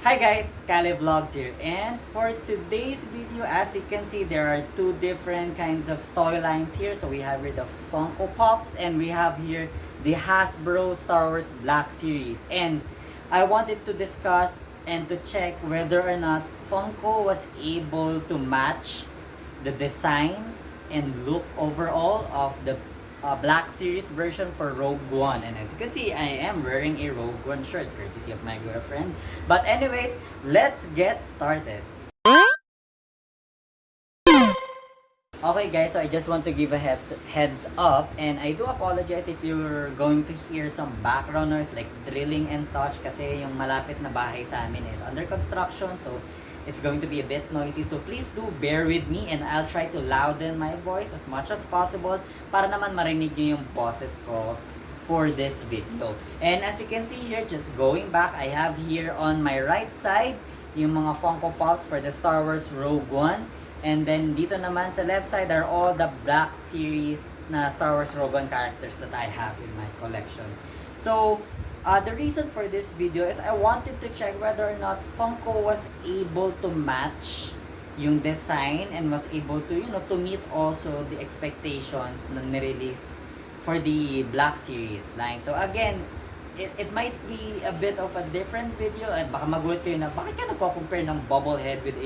Hi guys, K.A.L.Y Vlogs here, and for today's video, as you can see, there are two different kinds of toy lines here. So we have here the Funko Pops, and we have here the Hasbro Star Wars Black Series. And I wanted to discuss and to check whether or not Funko was able to match the designs and look overall of the Black Series version for Rogue One. And as you can see, I am wearing a Rogue One shirt, courtesy of my girlfriend. But anyways, let's get started. Okay guys, so I just want to give a heads up, and I do apologize if you're going to hear some background noise like drilling and such, kasi yung malapit na bahay sa amin is under construction, so it's going to be a bit noisy. So please do bear with me, and I'll try to louden my voice as much as possible para naman marinig nyo yung boses ko for this video. And as you can see here, just going back, I have here on my right side yung mga Funko Pops for the Star Wars Rogue One. And then dito naman sa left side are all the Black Series na Star Wars Rogue One characters that I have in my collection. So, the reason for this video is I wanted to check whether or not Funko was able to match yung design and was able to, to meet also the expectations na nirelease for the Black Series line. So again, it might be a bit of a different video, at baka magulat kayo na bakit ka nagko-compare ng bobblehead with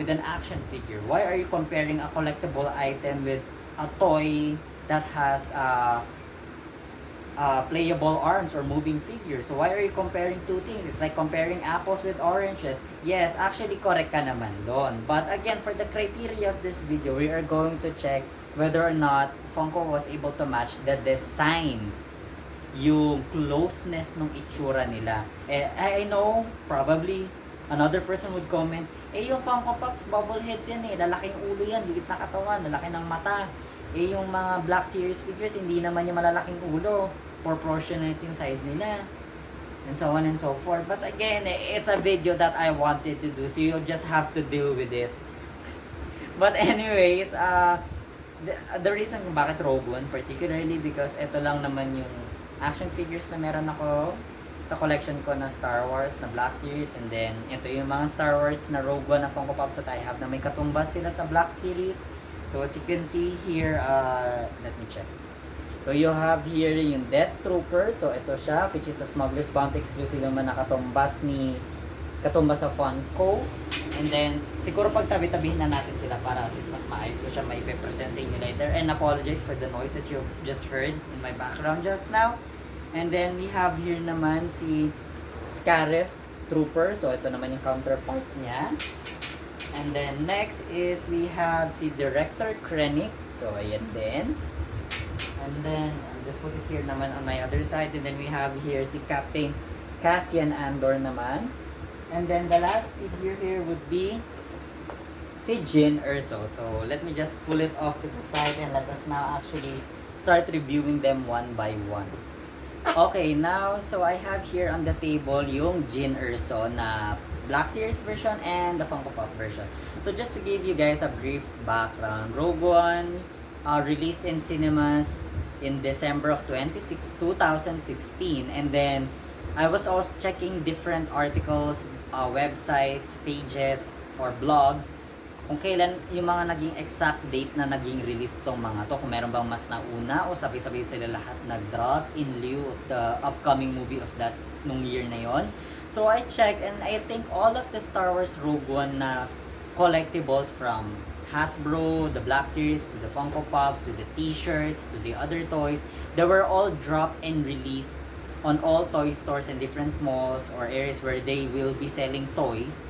an action figure? Why are you comparing a collectible item with a toy that has playable arms or moving figures? So why are you comparing two things? It's like comparing apples with oranges. Yes, actually correct ka naman doon. But again, for the criteria of this video, we are going to check whether or not Funko was able to match the designs, yung closeness ng itsura nila. I know probably another person would comment, yung Funko Pops, bobbleheads yan lalaking ulo yan, liit na katawan, lalaki ng mata. Yung mga Black Series figures, hindi naman yung malalaking ulo, proportionate yung size nila, and so on and so forth. But again, it's a video that I wanted to do, so you just have to deal with it. But anyways, the reason kung bakit Rogue One particularly, because ito lang naman yung action figures na meron ako sa collection ko na Star Wars na Black Series, and then ito yung mga Star Wars na Rogue One na Funko Pops that I have na may katumbas sila sa Black Series. So as you can see here, let me check. So you have here yung Death Trooper. So ito siya, which is a Smuggler's Bounty exclusive naman na katumbas sa Funko. And then siguro pagtabi-tabihin na natin sila para at least mas maayos ko siya maipe-present sa inyo later. And apologize for the noise that you just heard in my background just now. And then we have here naman si Scarif Trooper. So ito naman yung counterpart niya. And then next is we have si Director Krennic. So ayan din. And then I'll just put it here naman on my other side. And then we have here si Captain Cassian Andor naman. And then the last figure here would be si Jyn Erso. So let me just pull it off to the side and let us now actually start reviewing them one by one. Okay, now, so I have here on the table yung Jyn Erso na Black Series version and the Funko Pop version. So just to give you guys a brief background, Rogue One released in cinemas in December of 2016, and then I was also checking different articles, websites, pages, or blogs kung kailan yung mga naging exact date na naging release tong mga to, kung meron bang mas nauna o sabay-sabay sila lahat nag-drop in lieu of the upcoming movie of that nung year na yon. So I checked, and I think all of the Star Wars Rogue One na collectibles, from Hasbro, the Black Series, to the Funko Pops, to the t-shirts, to the other toys, they were all dropped and released on all toy stores and different malls or areas where they will be selling toys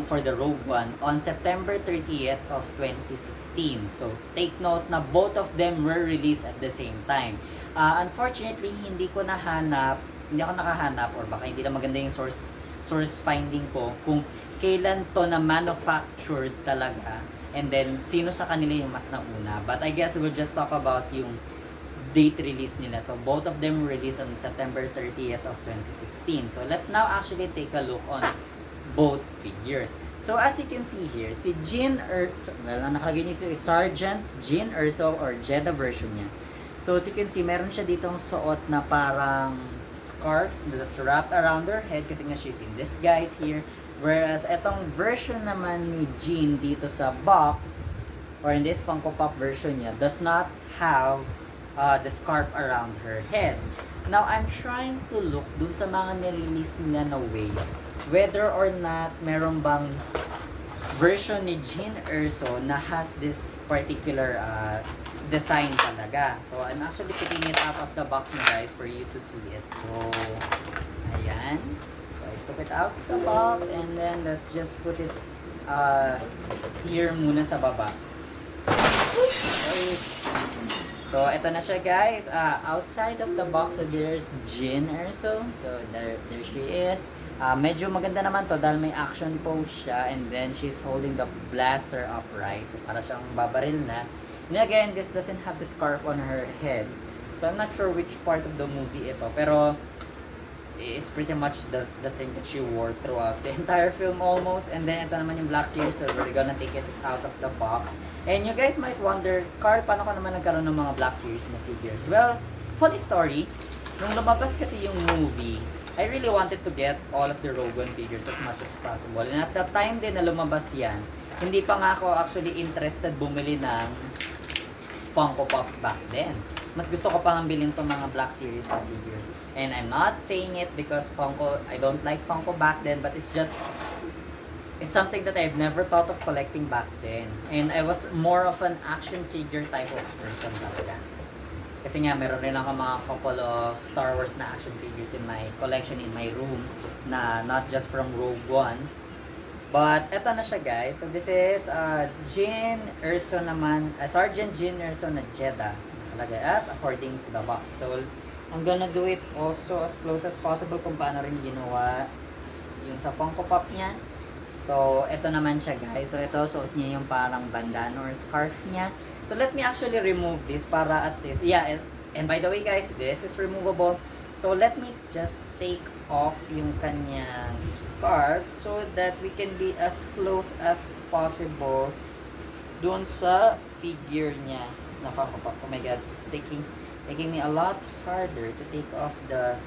for the Rogue One on September 30th of 2016. So take note na both of them were released at the same time. Unfortunately, hindi ako nakahanap, or baka hindi na maganda yung source finding ko kung kailan to na manufactured talaga, and then sino sa kanila yung mas nauna. But I guess we'll just talk about yung date release nila. So both of them were released on September 30th of 2016. So let's now actually take a look on both figures. So as you can see here, si Jyn Erso, ang nakalagay nito is Sergeant Jyn Erso or Jedha version niya. So as you can see, meron siya ditong suot na parang scarf that's wrapped around her head kasi nga she's in disguise here. Whereas etong version naman ni Jean dito sa box, or in this Funko Pop version niya, does not have the scarf around her head. Now, I'm trying to look dun sa mga nirelease nila na ways, whether or not meron bang version ni Jean Erso na has this particular design talaga. So, I'm actually putting it out of the box na guys for you to see it. So, ayan. So, I took it out of the box and then let's just put it here muna sa baba. Okay. So, ito na siya guys. Outside of the box, so there's Jean Erso. So, there she is. Medyo maganda naman to dahil may action pose siya and then she's holding the blaster upright. So, para siyang babaril na. And again, this doesn't have the scarf on her head. So, I'm not sure which part of the movie ito. Pero, it's pretty much the thing that she wore throughout the entire film almost. And then, ito naman yung Black Series. So, we're gonna take it out of the box. And you guys might wonder, Carl, paano ka naman nagkaroon ng mga Black Series na figures? Well, funny story. Nung lumabas kasi yung movie, I really wanted to get all of the Rogue One figures as much as possible. And at the time din na lumabas yan, hindi pa nga ako actually interested bumili ng Funko Pops back then. Mas gusto ko pang bilhin tong mga Black Series na figures. And I'm not saying it because I don't like Funko back then, but it's something that I've never thought of collecting back then. And I was more of an action figure type of person talaga. Kasi nga, meron rin ako mga couple of Star Wars na action figures in my collection in my room na not just from Rogue One. But, eto na siya guys. So, this is Jean Erso naman, Sergeant Jean Erso na Jeddah. Nakalagay as according to the box. So, I'm gonna do it also as close as possible kung paano rin ginawa yung sa Funko Pop niya. So, ito naman siya guys. So, ito, suot niya yung parang bandana or scarf niya. So, let me actually remove this para at least, yeah, and by the way guys, this is removable. So, let me just take off yung kanyang scarf so that we can be as close as possible dun sa figure niya na Funko Pop. Oh my god, it's taking me a lot harder to take off the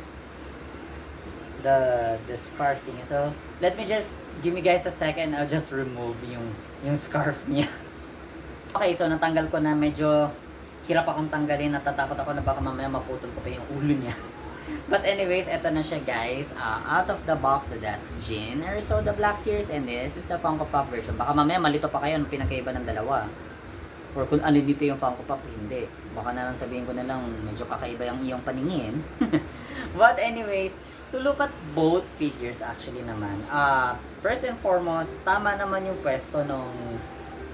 scarf thing. So, let me just, give me guys a second, I'll just remove yung scarf niya. Okay, so natanggal ko na, medyo hirap akong tanggalin, natatakot ako na baka mamaya maputol ko pa yung ulo niya. But anyways, eto na siya guys, out of the box. So that's Jean Erso, the Black Series, and this is the Funko Pop version. Baka mamaya malito pa kayo, pinakaiba ng dalawa. Or kung ano dito yung Funko Pop, hindi. Baka na lang sabihin ko na lang, medyo kakaiba yung iyong paningin. But anyways, to look at both figures actually naman. First and foremost, tama naman yung pwesto nung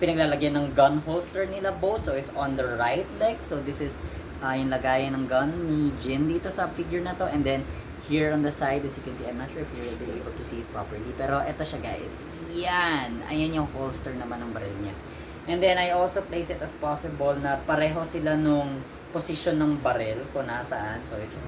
pinaglalagyan ng gun holster nila both. So it's on the right leg. So this is yung lagayan ng gun ni Jean dito sa figure na to. And then here on the side, as you can see, I'm not sure if you'll be able to see it properly. Pero eto siya guys. Yan. Ayan yung holster naman ng baril niya. And then I also place it as possible na pareho sila nung position ng baril kung nasaan. So it's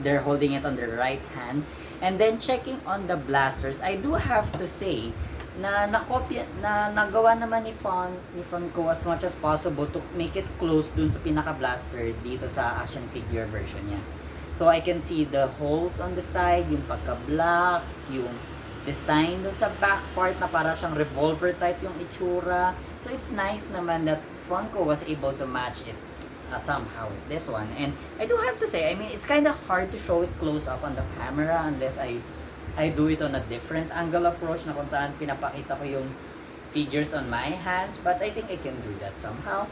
they're holding it on their right hand. And then checking on the blasters, I do have to say na nagawa naman ni Funko as much as possible to make it close dun sa pinaka-blaster dito sa action figure version niya. So I can see the holes on the side, yung pagka-black, yung design dun sa back part na para siyang revolver type yung itsura. So it's nice naman that Funko was able to match it somehow with this one. And I do have to say, I mean, it's kind of hard to show it close up on the camera unless I do it on a different angle approach na kung saan pinapakita ko yung figures on my hands. But I think I can do that somehow.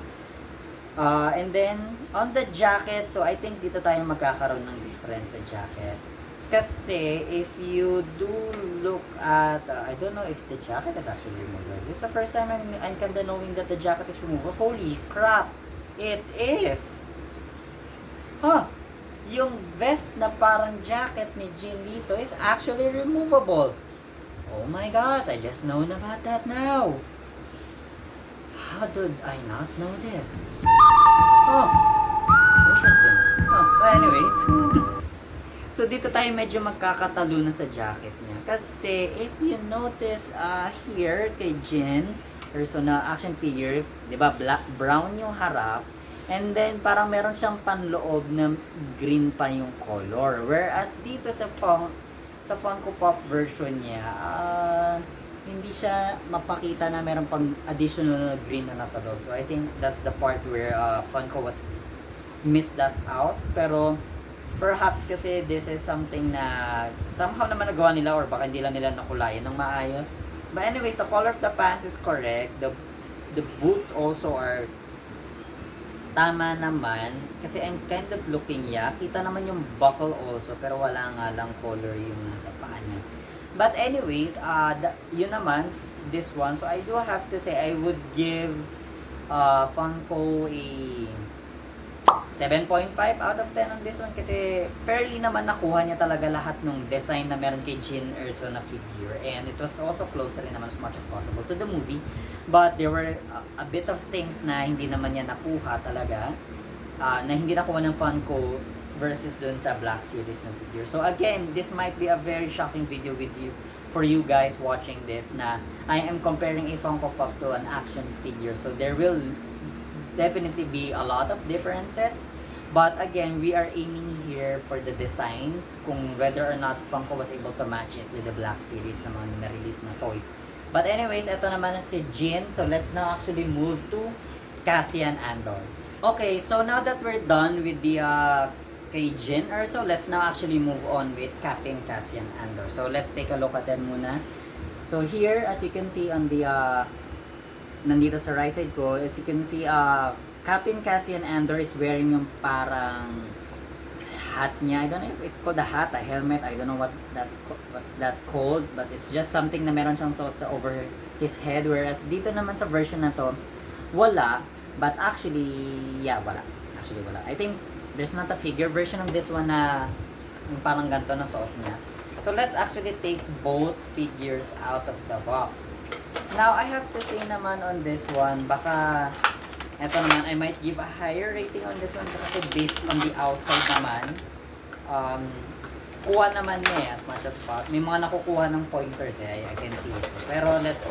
And then, on the jacket, so I think dito tayo magkakaroon ng difference sa jacket. Kasi, if you do look at, I don't know if the jacket is actually removed. This is the first time I'm kinda knowing that the jacket is removed. Holy crap! It is! Huh! Yung vest na parang jacket ni Jean dito is actually removable. Oh my gosh, I just known about that now. How did I not know this? Oh, interesting. Oh, well anyways. So dito tayo medyo magkakatalo na sa jacket niya. Kasi if you notice here kay Jean, Erso na action figure, 'di ba, black brown yung harap, And then, parang meron siyang panloob na green pa yung color. Whereas, dito sa Funko Pop version niya, hindi siya mapakita na meron pang additional green na nasa loob. So, I think that's the part where Funko was missed that out. Pero, perhaps kasi this is something na somehow naman nagawa nila or baka hindi lang nila nakulayan ng maayos. But anyways, the color of the pants is correct. The boots also are tama naman. Kasi I'm kind of looking, yeah. Kita naman yung buckle also, pero wala nga lang color yung nasa paa niya. But anyways, yun naman, this one. So I do have to say, I would give Funko a 7.5 out of 10 on this one kasi fairly naman nakuha niya talaga lahat ng design na meron kay Jin Erso na figure, and it was also closer rin naman as much as possible to the movie, but there were a bit of things na hindi naman niya nakuha talaga, na hindi nakuha ng Funko versus dun sa Black Series ng figure. So again, this might be a very shocking video with you for you guys watching this, na I am comparing a Funko Pop to an action figure, so there will definitely be a lot of differences, but again, we are aiming here for the designs, kung whether or not Funko was able to match it with the Black Series na mga na-release na toys. But anyways, ito naman na si Jin, so let's now actually move to Cassian Andor. Okay, so now that we're done with the kay Jin Erso, let's now actually move on with Captain Cassian Andor. So let's take a look at them muna. So here, as you can see on the nandito sa right side ko, as you can see, Captain Cassian Andor is wearing yung parang hat niya. I don't know if it's called a hat, a helmet. I don't know what's that called, but it's just something na meron siyang suot sa over his head. Whereas dito naman sa version na to, wala. But actually, yeah, wala. Actually, wala. I think there's not a figure version of this one na yung parang ganito na suot niya. So let's actually take both figures out of the box. Now, I have to say naman on this one, baka, eto naman, I might give a higher rating on this one kasi based on the outside naman, kuha naman niya as much as possible. May mga nakukuha ng pointers I can see it. Pero let's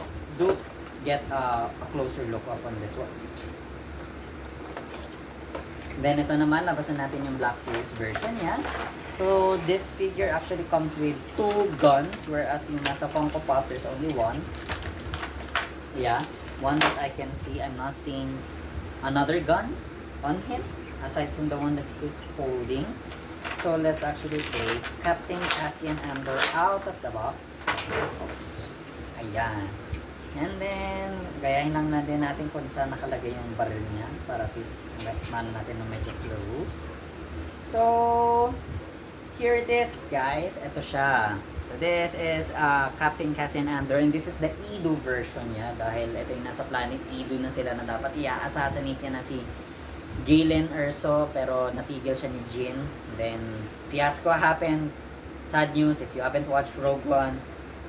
get a closer look up on this one. Then, ito naman, labasan natin yung Black Series version niya. So, this figure actually comes with 2 guns, whereas yung nasa Funko Pop, there's only 1. Yeah, one that I can see. I'm not seeing another gun on him, aside from the one that he's holding. So, let's actually take Captain Cassian Andor out of the box. Oops. Ayan. And then, gayahin lang natin kung saan nakalagay yung baril niya para at least mano natin na medyo close. So, here it is, guys. Ito siya. So, this is Captain Cassian Andor, and this is the Edo version niya dahil ito yung nasa planet Edo na sila na dapat i-assassinate niya na si Galen Erso, pero natigil siya ni Jin. Then, fiasco happened. Sad news, if you haven't watched Rogue One,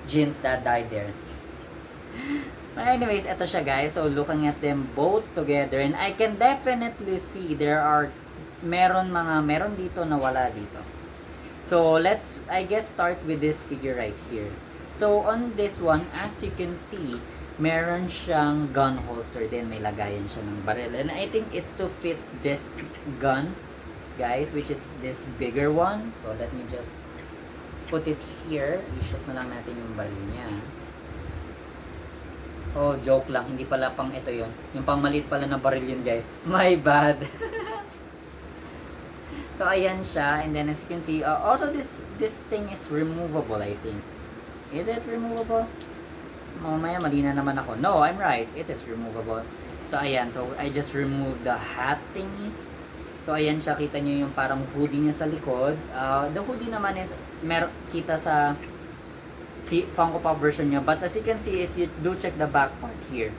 Jin's dad died there. But anyways, ito siya, guys. So, looking at them both together, and I can definitely see meron dito na wala dito. So, let's, I guess, start with this figure right here. So, on this one, as you can see, meron siyang gun holster din. May lagayan siya ng baril. And I think it's to fit this gun, guys, which is this bigger one. So, let me just put it here. I-shoot na lang natin yung baril niya. Oh, joke lang. Hindi pala pang ito yun. Yung pang maliit pala na baril yun, guys. My bad. So, ayan siya. And then, as you can see, also this thing is removable, I think. Is it removable? Mamaya, mali na naman ako. No, I'm right. It is removable. So, ayan. So, I just removed the hat thingy. So, ayan siya. Kita nyo yung parang hoodie niya sa likod. The hoodie naman is kita sa Funko Pop version niya. But as you can see, if you do check the back part here,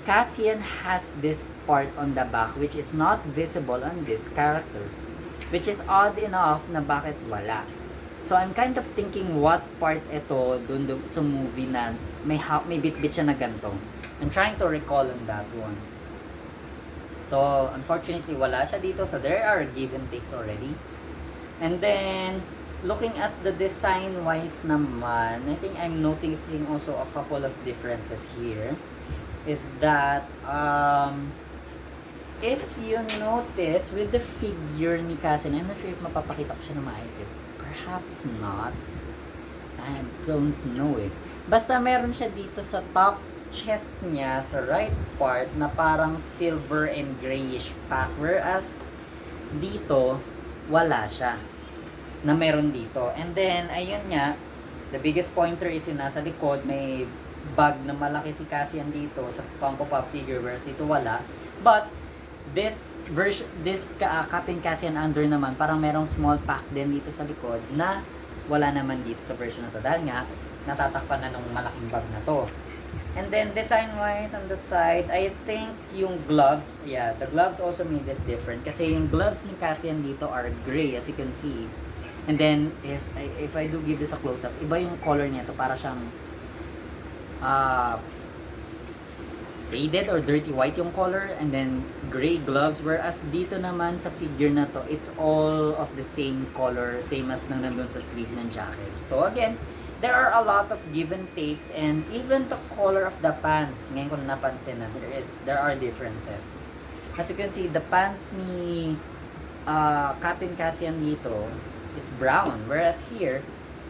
Cassian has this part on the back which is not visible on this character. Which is odd enough na bakit wala. So I'm kind of thinking what part ito dun sa movie na may bit-bit siya na ganito. I'm trying to recall on that one. So unfortunately wala siya dito. So there are give and takes already. And then looking at the design wise naman, I think I'm noticing also a couple of differences here. Is that if you notice, with the figure ni Cassian, I'm not sure if mapapakita ko siya na maayos eh. Perhaps not. I don't know eh. Basta meron siya dito sa top chest niya, sa right part, na parang silver and grayish pack. Whereas, dito, wala siya. Na meron dito. And then, ayun nga, the biggest pointer is yung nasa likod, may bag na malaki si Cassian dito sa Funko Pop figure, whereas dito wala. But, this version, Captain Cassian under naman, parang merong small pack din dito sa likod na wala naman dito sa version na to. Dahil nga, natatakpan na nung malaking bag na to. And then, design-wise, on the side, I think yung gloves, yeah, the gloves also made it different. Kasi yung gloves ni Cassian dito are gray, as you can see. And then, if I do give this a close-up, iba yung color niya to, para siyang faded or dirty white yung color, and then gray gloves, whereas dito naman sa figure na to, it's all of the same color, same as nang nandun sa sleeve ng jacket. So again, there are a lot of give and takes, and even the color of the pants, ngayon ko na napansin na there are differences. As you can see, the pants ni Captain Cassian dito is brown, whereas here,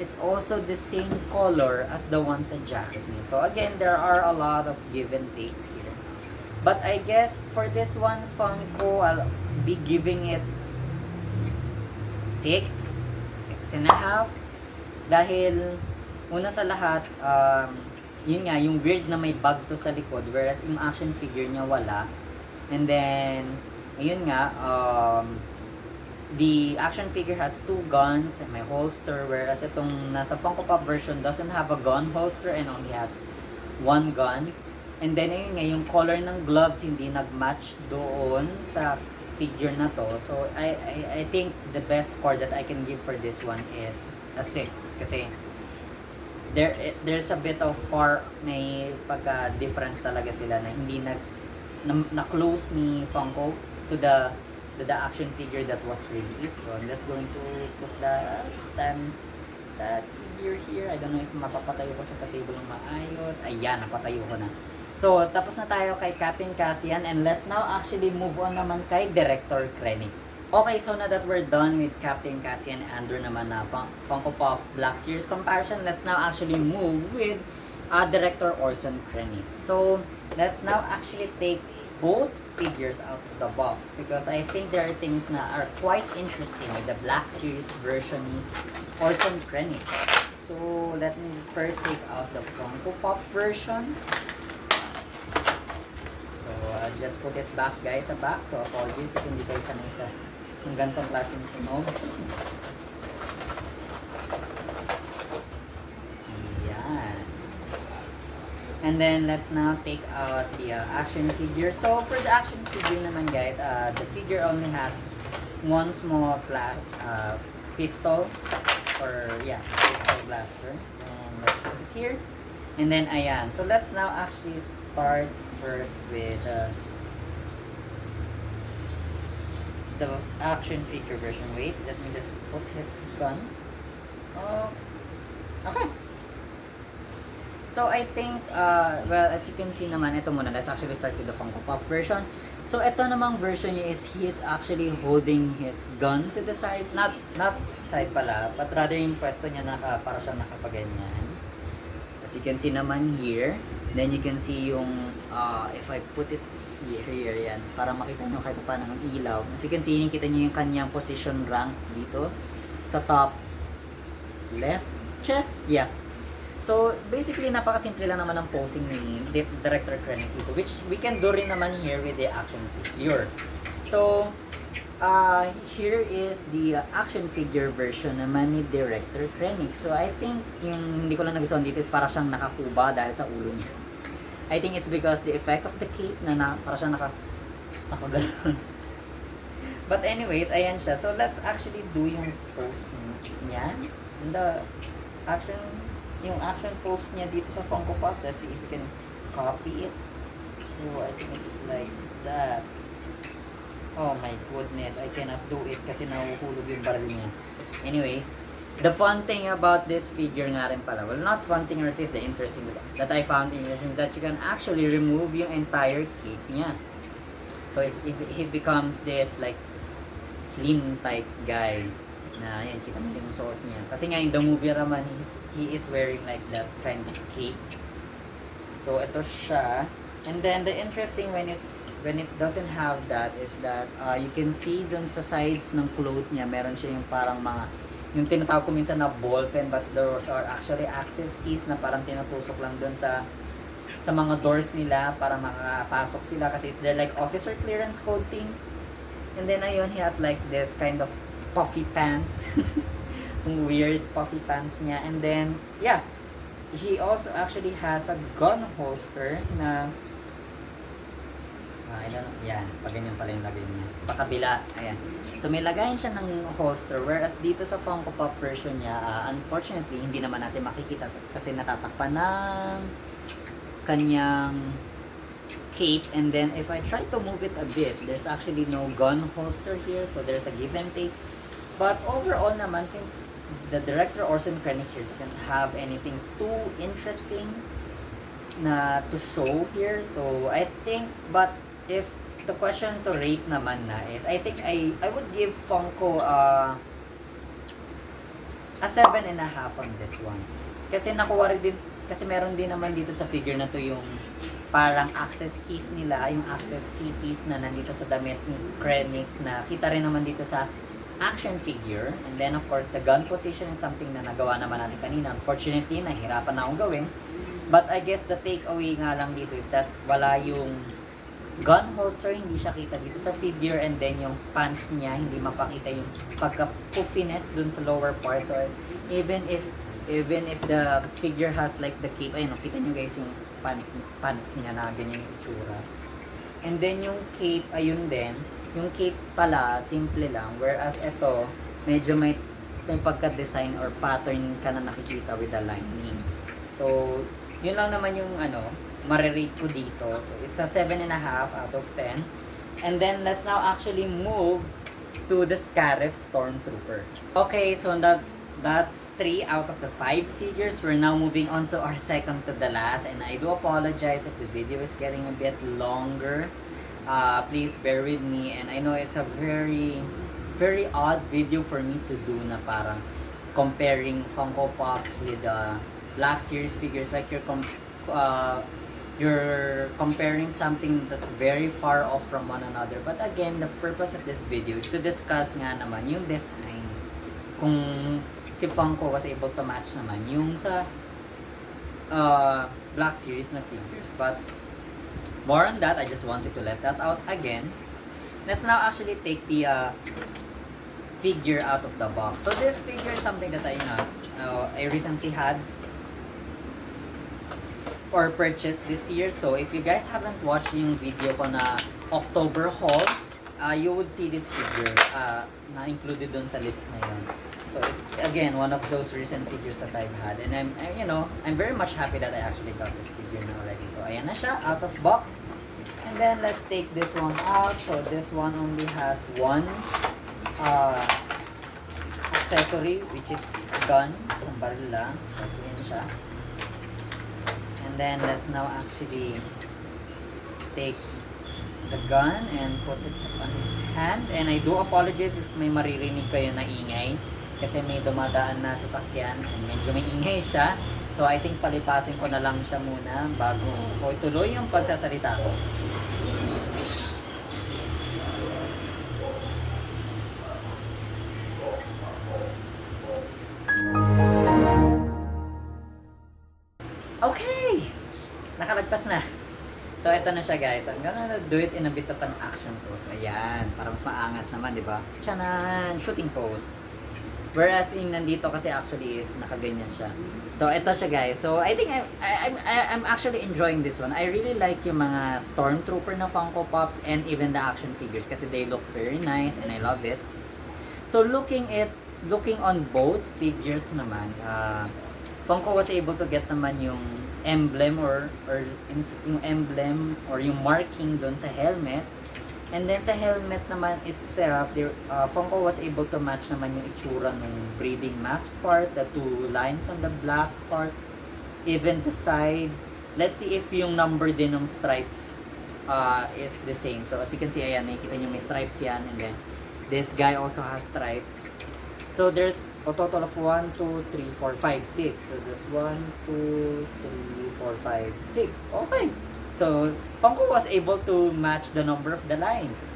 it's also the same color as the one sa jacket niya. So again, there are a lot of give and takes here. But I guess for this one, Funko, I'll be giving it 6.5. Dahil, una sa lahat, yun nga, yung weird na may bag to sa likod, whereas yung action figure niya wala. And then, ayun nga, the action figure has 2 guns and may holster, whereas itong nasa Funko Pop version doesn't have a gun holster and only has 1 gun. And then ayun nga, yung color ng gloves hindi nag-match doon sa figure na to. So I think the best score that I can give for this one is a 6, kasi there's a bit of may pagka-difference talaga sila na hindi na-close ni Funko to the action figure that was released. So I'm just going to put that figure here. I don't know if mapapatayo ko siya sa table ng maayos. Ayan, napatayo ko na. So, tapos na tayo kay Captain Cassian, and let's now actually move on naman kay Director Krennic. Okay, so now that we're done with Captain Cassian and Andrew naman na Funko Pop Black Series comparison, let's now actually move with Director Orson Krennic. So, let's now actually take both figures out of the box, because I think there are things na are quite interesting with the Black Series version ni Orson Krennic. So, let me first take out the Funko Pop version. So, I'll just put it back, guys, sa back. So, apologies if hindi kayo sanay sa yung gantong klaseng tunog. And then, let's now take out the action figure. So, for the action figure naman, guys, the figure only has one small pistol, pistol blaster. And let's put it here. And then, ayan. So, let's now actually start first with the action figure version. Wait, let me just put his gun. Okay. So, I think, well, as you can see naman, ito muna, let's actually start with the Funko Pop version. So, ito namang version niya is, he is actually holding his gun to the side. Not side pala, but rather yung pwesto niya para siyang nakapaganyan. As you can see naman here, then you can see yung, if I put it here, yan, para makita nyo kahit paano ng ilaw. As you can see, nakita nyo yung kanyang position rank dito, sa top left chest, yeah. So, basically, napakasimple lang naman ang posing ni Director Krennic dito, which we can do rin naman here with the action figure. So, here is the action figure version naman ni Director Krennic. So, I think, yung hindi ko lang nagustuhan dito is para siyang nakakuba dahil sa ulo niya. I think it's because the effect of the cape na para siyang nakagano'n. But anyways, ayan siya. So, let's actually do yung pose niya. The yung action pose niya dito sa Funko Pop. Let's see if we can copy it. So, I think it's like that. Oh my goodness, I cannot do it kasi nahuhulog yung baril niya. Anyways, the fun thing about this figure nga rin pala, well, not fun thing, or at least the interesting that I found interesting, is that you can actually remove yung entire cape niya. So he becomes this like slim type guy na yan, kita mo yung suot niya. Kasi nga in the movie naman, he is wearing like that kind of cape. So ito siya. And then the interesting when it doesn't have that is that you can see dun sa sides ng cloth niya, meron siya yung parang mga yung tinatawag ko minsan na ball pen, but those are actually access keys na parang tinutusok lang dun sa mga doors nila para makapasok sila kasi it's their like officer clearance code thing. And then ayun, he has like this kind of puffy pants. Weird puffy pants niya. And then yeah, he also actually has a gun holster na I don't know, yan, pag ganyan pala yung lagay niya. Pakabila, ayan. So may lagayan siya ng holster, whereas dito sa Funko Pop version niya, unfortunately, hindi naman natin makikita kasi natatakpan ng kanyang cape. And then if I try to move it a bit, there's actually no gun holster here, so there's a give and take. But overall naman, since the director Orson Krennic here doesn't have anything too interesting na to show here, so I think, but if the question to rate naman na is, I think I would give Funko a 7.5 on this one. Kasi nakuha rin din, kasi meron din naman dito sa figure na to yung parang access keys nila, yung access key piece na nandito sa damit ni Krennic na kita rin naman dito sa action figure. And then of course, the gun position is something na nagawa naman natin kanina. Unfortunately, nahirapan na akong gawin. But I guess the takeaway nga lang dito is that wala yung gun holster, hindi siya kita dito sa figure, and then yung pants niya, hindi mapakita yung pagka-puffiness dun sa lower part. So even if the figure has like the cape, ayun, kita nyo guys yung pants niya na ganyan yung itsura. And then yung cape, ayun din, yung cape pala, simple lang, whereas ito, medyo may pagka-design or pattern ka na nakikita with the lining. So yun lang naman yung marirate ko dito. So it's a 7.5 out of 10. And then let's now actually move to the Scarif Stormtrooper. Okay, so that's 3 out of the 5 figures. We're now moving on to our second to the last, and I do apologize if the video is getting a bit longer. Please bear with me, and I know it's a very very odd video for me to do na parang comparing Funko Pops with Black Series figures, like you're comparing something that's very far off from one another. But again, the purpose of this video is to discuss nga naman yung designs. Kung si Funko was able to match naman yung sa Black Series na figures. But more on that, I just wanted to let that out again. Let's now actually take the figure out of the box. So this figure is something that I recently had or purchased this year. So if you guys haven't watched yung video ko na October haul, you would see this figure na included dun sa list na yun. So it's again one of those recent figures that I've had, and I'm very much happy that I actually got this figure na already. So ayan na siya, out of box. And then let's take this one out. So this one only has one accessory, which is a gun, isang baril lang. So ayan siya. And then let's now actually take the gun and put it on his hand. And I do apologize if may maririnig kayo na ingay kasi may dumadaan na sasakyan and medyo may ingay siya. So I think palipasin ko na lang siya muna bago ko ituloy yung pagsasalita ko. Okay! Nakalagpas na. So, ito na siya guys. I'm gonna do it in a bit of an action pose. Ayan. Para mas maangas naman, di ba? Tiyanan! Shooting pose. Whereas, yung nandito kasi actually is nakaganyan siya. So, ito siya guys. So, I think I'm actually enjoying this one. I really like yung mga Stormtrooper na Funko Pops and even the action figures kasi they look very nice and I love it. So, looking on both figures naman, Funko was able to get naman yung emblem or yung emblem or yung marking doon sa helmet. And then sa helmet naman itself, Funko was able to match naman yung itsura ng breathing mask part, the two lines on the black part, even the side. Let's see if yung number din ng stripes is the same. So as you can see, ayan, nakikita nyo may stripes yan, and then this guy also has stripes. So there's a total of 1, 2, 3, 4, 5, 6. So there's 1, 2, 3, 4, 5, 6. Okay. So Funko was able to match the number of the lines.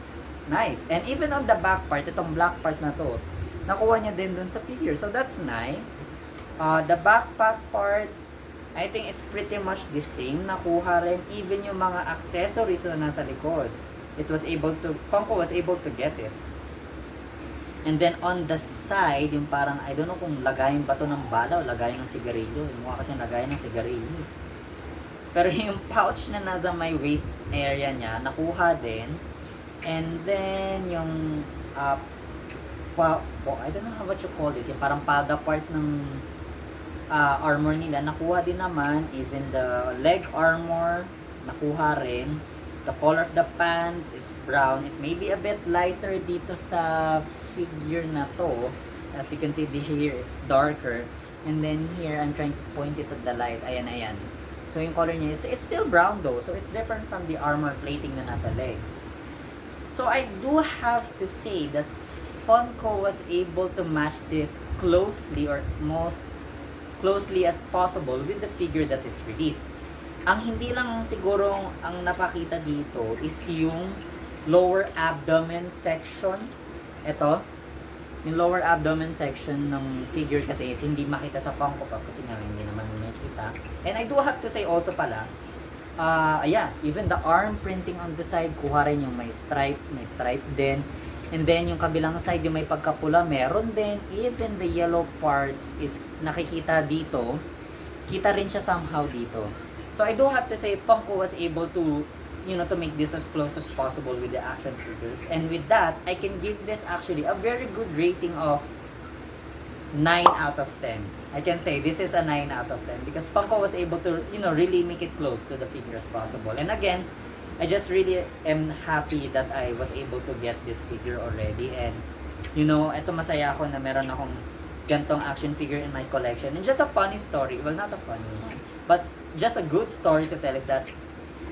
Nice. And even on the back part, itong black part na to, nakuha niya din dun sa figure. So that's nice. The backpack part, I think it's pretty much the same. Nakuha rin even yung mga accessories na nasa likod. Funko was able to get it. And then on the side, yung parang, I don't know kung lagayin ba to ng bala o lagayin ng sigarilyo. Mukha kasi lagayin ng sigarilyo. Pero yung pouch na nasa may waist area niya, nakuha din. And then yung, I don't know what you call this, yung parang pada part ng armor nila, nakuha din naman. Even the leg armor, nakuha rin. The color of the pants, it's brown. It may be a bit lighter dito sa figure na to. As you can see here, it's darker. And then here, I'm trying to point it at the light. Ayan, ayan. So yung color niya, it's still brown though. So it's different from the armor plating na nasa legs. So I do have to say that Funko was able to match this closely, or most closely as possible, with the figure that is released. Ang hindi lang siguro ang napakita dito is yung lower abdomen section. Ito, yung lower abdomen section ng figure kasi is hindi makita sa Funko Pop kasi nga hindi naman makita. And I do have to say also pala, ayan, even the arm printing on the side, kuha rin yung may stripe din. And then yung kabilang side, yung may pagkapula, meron din. Even the yellow parts is nakikita dito. Kita rin siya somehow dito. So I do have to say, Funko was able to, to make this as close as possible with the action figures. And with that, I can give this actually a very good rating of 9 out of 10. I can say this is a 9 out of 10 because Funko was able to, really make it close to the figure as possible. And again, I just really am happy that I was able to get this figure already. And, eto masaya ako na meron akong gantong action figure in my collection. And just a funny story, well, not a funny one, but just a good story to tell is that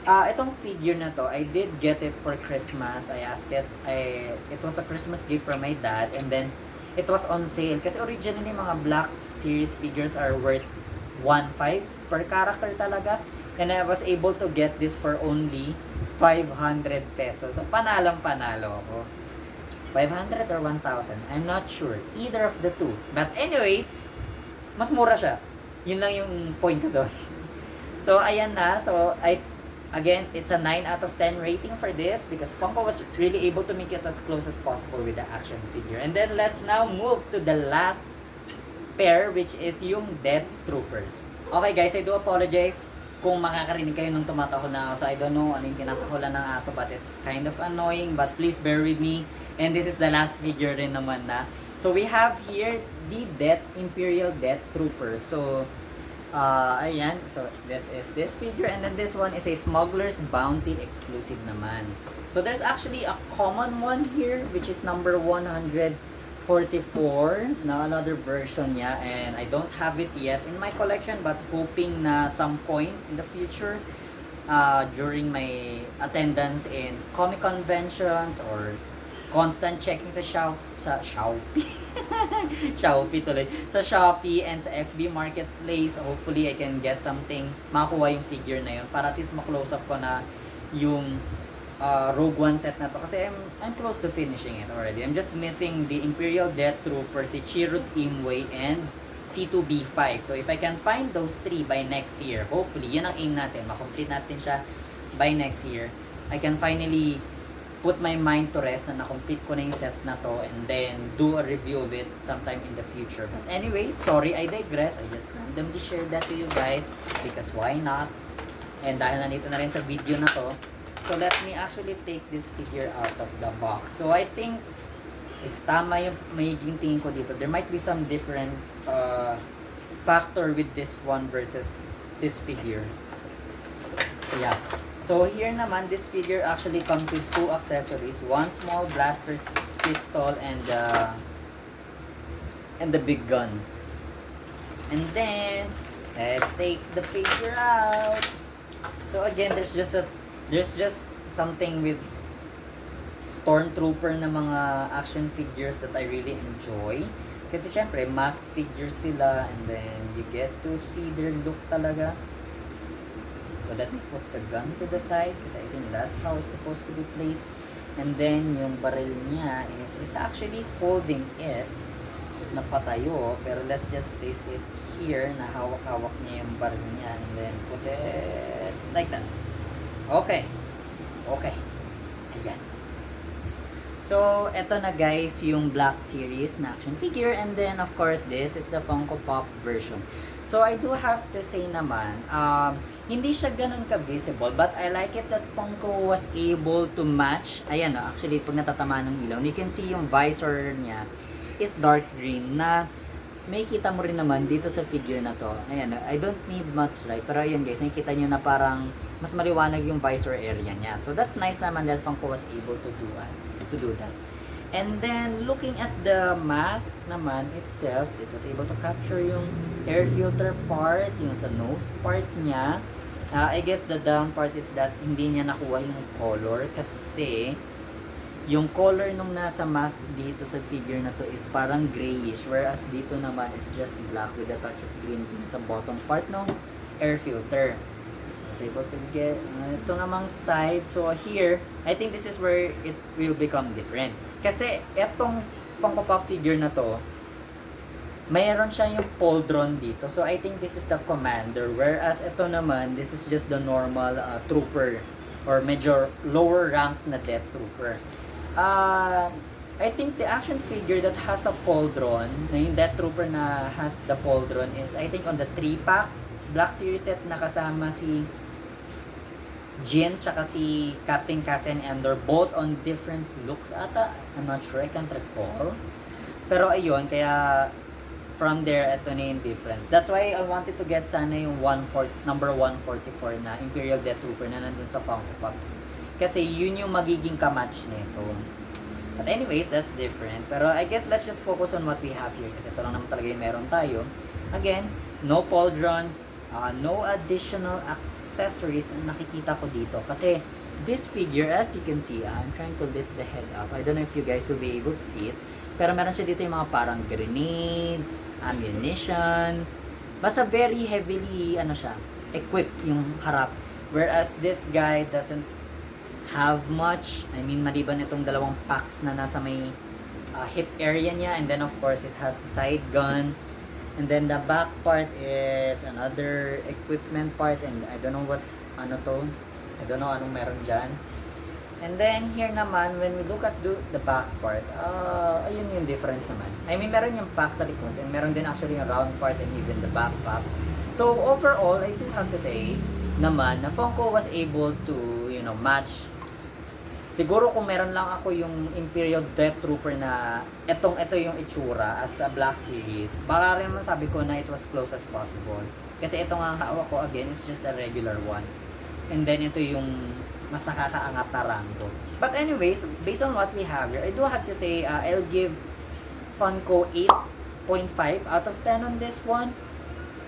itong figure na to, I did get it for Christmas. I asked it. It was a Christmas gift from my dad, and then it was on sale. Kasi originally, mga Black Series figures are worth 1.5 per character talaga. And I was able to get this for only 500 pesos. So, panalo ako. 500 or 1,000. I'm not sure. Either of the two. But anyways, mas mura siya. Yun lang yung point ko doon. So, ayan na. So, again, it's a 9 out of 10 rating for this because Funko was really able to make it as close as possible with the action figure. And then, let's now move to the last pair, which is yung Death Troopers. Okay guys, I do apologize kung makakarinig kayo ng tumatahol na aso. I don't know ano yung kinakahulan ng aso, but it's kind of annoying. But please bear with me. And this is the last figure rin naman na. So, we have here the Imperial Death Troopers. So, ayan. So, this is this figure. And then this one is a Smuggler's Bounty exclusive naman. So, there's actually a common one here, which is number 144 na another version niya. And I don't have it yet in my collection, but hoping na at some point in the future, during my attendance in comic conventions or constant checking sa Shopee. Shopee tuloy. Sa Shopee and sa FB Marketplace, hopefully I can get something, makuha yung figure na yun para at least ma-close up ko na yung Rogue One set na to kasi I'm close to finishing it already. I'm just missing the Imperial Death Troopers, si Chirrut Imwe, and C2B5. So if I can find those three by next year, hopefully, yan ang aim natin, makomplete natin siya by next year, I can finally put my mind to rest na na-complete ko na yung set na to and then do a review of it sometime in the future. But anyway, sorry, I digress. I just randomly shared that to you guys because why not? And dahil nandito na rin sa video na to, so let me actually take this figure out of the box. So I think, if tama yung magiging tingin ko dito, there might be some different factor with this one versus this figure. Yeah. So here naman, this figure actually comes with two accessories. One small blaster pistol and the big gun. And then, let's take the figure out. So again, there's There's just something with Stormtrooper na mga action figures that I really enjoy. Kasi syempre, mask figures sila and then you get to see their look talaga. So let me put the gun to the side kasi I think that's how it's supposed to be placed. And then yung barrel niya is actually holding it na patayo. Pero let's just place it here na hawak-hawak niya yung barrel niya and then put it like that. Okay. Okay. Ayan. So, eto na guys yung Black Series na action figure. And then, of course, this is the Funko Pop version. So, I do have to say naman, hindi siya ganun ka-visible. But I like it that Funko was able to match. Ayan, no, actually, pag natatama ng ilaw, you can see yung visor niya is dark green na may kita mo rin naman dito sa figure na to. Ayan, I don't need much light. Pero ayan guys, nakikita nyo na parang mas maliwanag yung visor area niya. So, that's nice naman that Funko was able to do that. And then, looking at the mask naman itself, it was able to capture yung air filter part, yung sa nose part niya. I guess the down part is that hindi niya nakuha yung color kasi yung color nung nasa mask dito sa figure na to is parang grayish, whereas dito naman is just black with a touch of green sa bottom part ng air filter. Was able to get ito namang side. So here, I think this is where it will become different. Kasi etong Funko Pop figure na to, mayroon siya yung pauldron dito. So I think this is the commander. Whereas ito naman, this is just the normal trooper or medyo lower rank na death trooper. I think the action figure that has a pauldron, na yung death trooper na has the pauldron is I think on the 3-pack Black Series set na kasama si Jin tsaka si Captain Cassian and they're both on different looks ata. I'm not sure, I can't recall. Pero ayun, kaya from there, ito na yung difference. That's why I wanted to get sana yung number 144 na Imperial Death Trooper na nandun sa Funko Pop. Kasi yun yung magiging kamatch nito. But anyways, that's different. Pero I guess let's just focus on what we have here. Kasi ito lang naman talaga yung meron tayo. Again, no pauldron, no additional accessories na nakikita ko dito. Kasi this figure, as you can see, I'm trying to lift the head up. I don't know if you guys will be able to see it. Pero meron siya dito yung mga parang grenades, ammunitions. Basta very heavily, equipped yung harap. Whereas this guy doesn't have much. I mean, maliban itong dalawang packs na nasa may hip area niya. And then of course, it has the side gun. And then the back part is another equipment part and I don't know I don't know anong meron dyan. And then here naman, when we look at the back part, ayun yung difference naman. I mean, meron yung pack sa likod and meron din actually yung round part and even the backpack. So overall, I do have to say naman na Funko was able to, match. Siguro kung meron lang ako yung Imperial Death Trooper na ito yung itsura as a Black Series, baka rin naman sabi ko na it was close as possible. Kasi ito nga hawak ko again is just a regular one. And then ito yung mas nakakaangat na rango. But anyways, based on what we have here, I do have to say I'll give Funko 8.5 out of 10 on this one.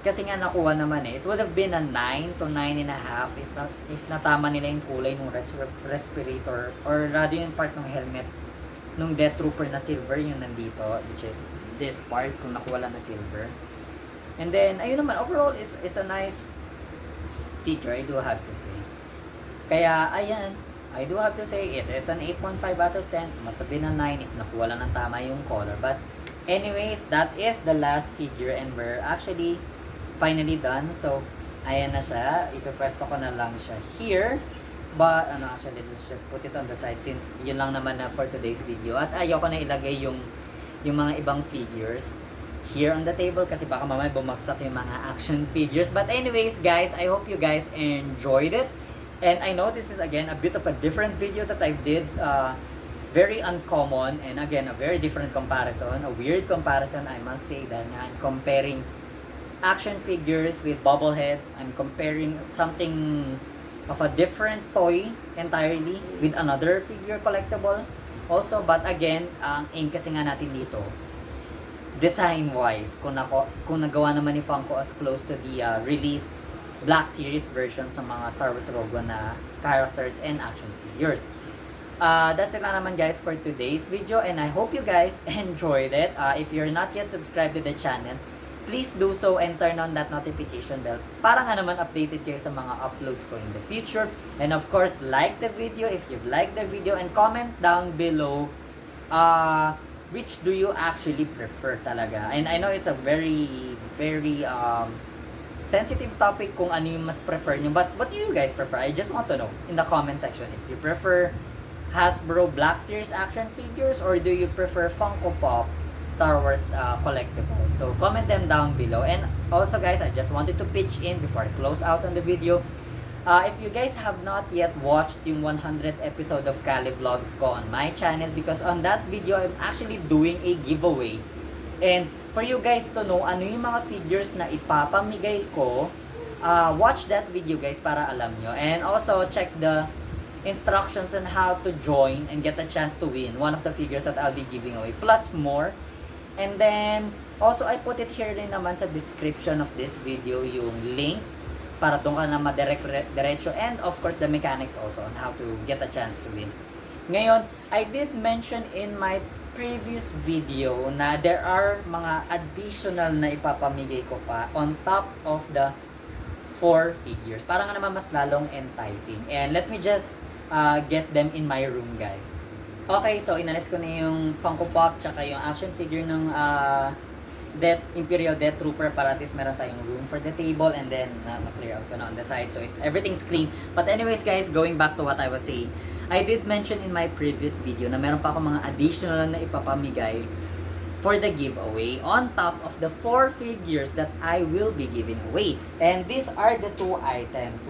Kasi nga nakuha naman it would have been a 9 to 9.5 if natama nila yung kulay ng respirator or rather yung part ng helmet nung Death Trooper na silver yung nandito, which is this part kung nakuha lang na silver. And then ayun naman, overall it's a nice figure, I do have to say. Kaya ayan, I do have to say it is an 8.5 out of 10. Must have been a 9 if nakuha lang ng tama yung color. But anyways, that is the last figure and we're actually finally done. So, ayan na siya. Ipipwesto ko na lang siya here. But, actually, let's just put it on the side since yun lang naman na for today's video. At ayoko na ilagay yung mga ibang figures here on the table kasi baka mamaya bumagsak yung mga action figures. But anyways, guys, I hope you guys enjoyed it. And I know this is, again, a bit of a different video that I did. Very uncommon and, again, a very different comparison. A weird comparison, I must say that I'm comparing action figures with bobbleheads. I'm comparing something of a different toy entirely with another figure collectible also. But again, ang aim kasi nga natin dito, design wise, kung nagawa naman ni Funko as close to the release Black Series versions ng mga Star Wars logo na characters and action figures. That's it lang naman guys for today's video, and I hope you guys enjoyed it. If you're not yet subscribed to the channel, please do so and turn on that notification bell para nga naman updated kayo sa mga uploads ko in the future. And of course, like the video if you've liked the video, and comment down below which do you actually prefer talaga. And I know it's a very sensitive topic kung ano yung mas prefer nyo, but what do you guys prefer? I just want to know in the comment section if you prefer Hasbro Black Series action figures, or do you prefer Funko Pop Star Wars collectibles? So comment them down below. And also guys, I just wanted to pitch in before I close out on the video. If you guys have not yet watched yung 100th episode of K.A.L.Y vlogs ko on my channel, because on that video I'm actually doing a giveaway, and for you guys to know ano yung mga figures na ipapamigay ko, watch that video guys para alam nyo. And also check the instructions on how to join and get a chance to win one of the figures that I'll be giving away, plus more. And then also I put it here rin naman sa description of this video yung link para doon ka na diretso, and of course the mechanics also on how to get a chance to win. Ngayon, I did mention in my previous video na there are mga additional na ipapamigay ko pa on top of the 4 figures para nga naman mas lalong enticing. And let me just get them in my room guys. Okay, so inalis ko na yung Funko Pop tsaka yung action figure ng Imperial Death Trooper para at least meron tayong room for the table, and then na-clear out ko na on the side, so everything's clean. But anyways guys, going back to what I was saying, I did mention in my previous video na meron pa ako mga additional na ipapamigay for the giveaway on top of the 4 figures that I will be giving away. And these are the 2 items.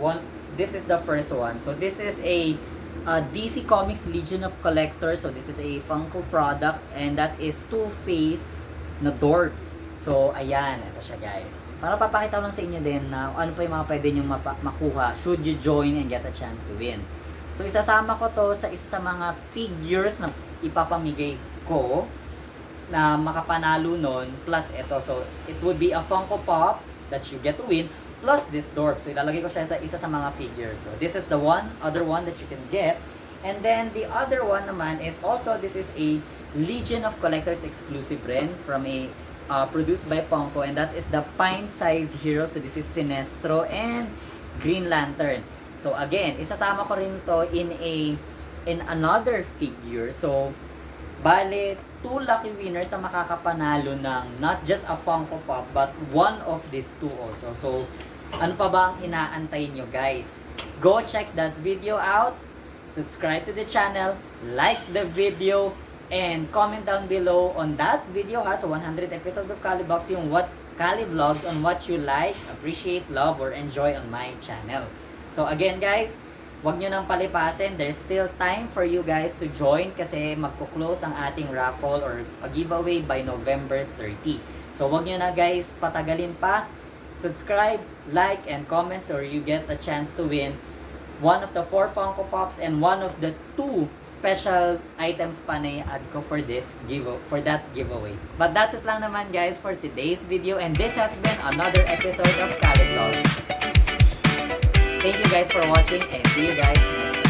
This is the first one. So this is a DC Comics Legion of Collectors. So this is a Funko product, and that is Two-Face na Dorps. So ayan, ito siya guys. Para papakita lang sa inyo din na ano pa yung mga pwede nyo makuha should you join and get a chance to win. So isasama ko to sa isa sa mga figures na ipapamigay ko na makapanalo nun, plus ito. So it would be a Funko Pop that you get to win, plus this Dorp. So ilalagay ko siya sa isa sa mga figures. So this is the other one that you can get. And then the other one naman is also, this is a Legion of Collectors exclusive rin from a produced by Funko, and that is the Pine Size Hero. So this is Sinestro and Green Lantern. So again, isasama ko rin to in another figure. So bale 2 lucky winners ang makakapanalo ng not just a Funko Pop but one of these 2 also. So ano pa ba ang inaantay nyo guys? Go check that video out, subscribe to the channel, like the video, and comment down below on that video so 100 episode of K.A.L.Y Box yung K.A.L.Y vlogs on what you like, appreciate, love, or enjoy on my channel. So again guys, wag nyo nang palipasin. There's still time for you guys to join kasi magko-close ang ating raffle or giveaway by November 30. So wag nyo na guys patagalin pa. Subscribe, like, and comment so you get a chance to win one of the 4 Funko Pops and one of the 2 special items pa na i-add ko for that giveaway. But that's it lang naman guys for today's video, and this has been another episode of K.A.L.Y Vlogs. Thank you guys for watching, and see you guys next time.